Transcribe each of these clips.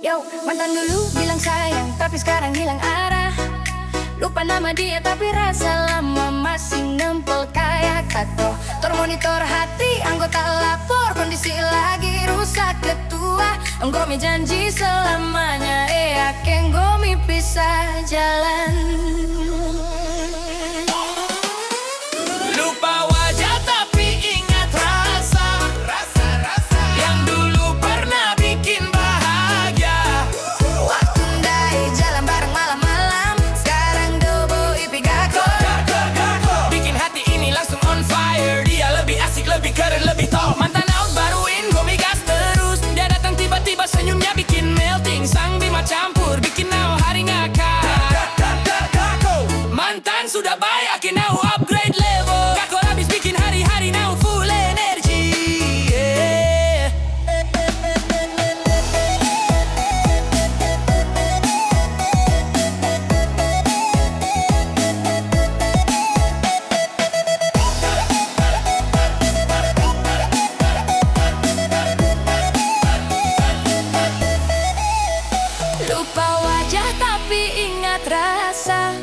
Yo, mantan dulu bilang sayang, tapi sekarang hilang arah. Lupa nama dia tapi rasa lama masih nempel kayak tato. Termonitor hati, anggota lapor, kondisi lagi rusak ketua. Enggomi janji selamanya, enggomi pisah jalan. Lupa wajah tapi ingat rasa yang dulu pernah bikin bahagia. Waktu ndai jalan bareng malam-malam, sekarang dobo ipigako. Bikin hati ini langsung on fire. Dia lebih asik, lebih keren, lebih top. Mantan out baruin, gue migas terus. Dia datang tiba-tiba senyumnya bikin melting. Sang bima campur, bikin now hari ngakak. Mantan sudah baik, akhir now upgrade level. Gakor habis bikin hari-hari now full energy. Lupa wajah tapi ingat rasa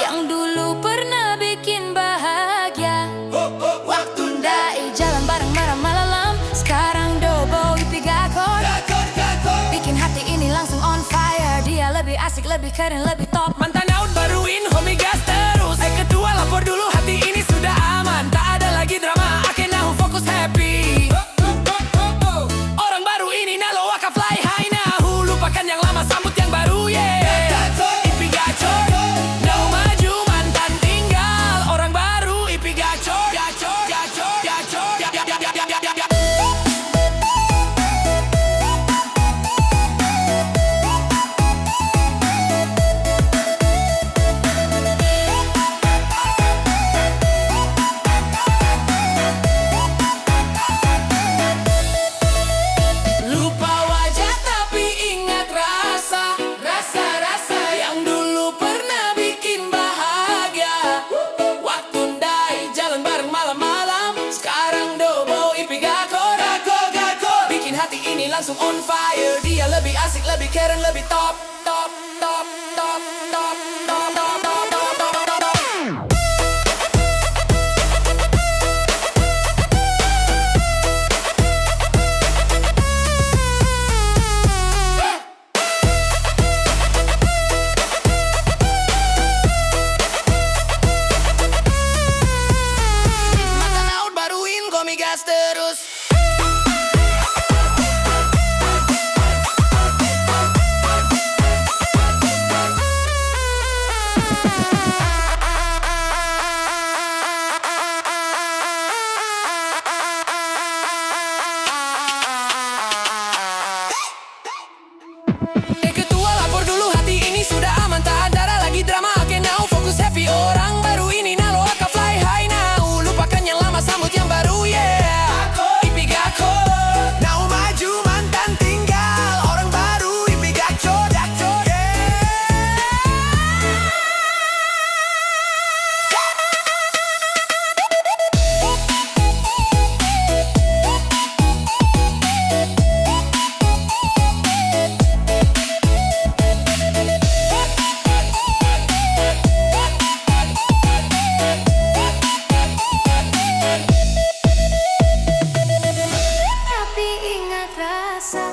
yang dulu pernah bikin bahagia. Waktu ndai jalan bareng malam-malam, sekarang dobo ipigako. Bikin hati ini langsung on fire. Dia lebih asik, lebih keren, lebih top. Mantan out baruin, homie gas terus. Kedua lapor dulu, hati ini sudah aman. Tak ada lagi drama, akhirnya fokus happy. Orang baru ini nalo waka fly high now. Lupakan yang lama, sambut yang baru, yeah. Ipi gacor, no maju mantan tinggal. Orang baru ipi gacor, gacor, gacor, gacor. Lupa wajah tapi ingat rasa yang dulu pernah bikin bahagia. Waktu ndai jalan bareng malam-malam, sekarang dobo ipi gakor. Bikin hati ini langsung on fire. Dia lebih asik, lebih keren, lebih top. Top, top, top, top, top, top, top, top, top, top, top. Mantan out baruin, gue migas terus. Ketua lapor dulu, hati ini sudah aman. Tak ada lagi drama, oke now fokus happy. Orang baru ini nalo aka fly high now. Lupakan yang lama, sambut yang baru, yeah. Ipi gako, now maju mantan tinggal. Orang baru ipi gacor, gacor, yeah. Tapi ingat rasa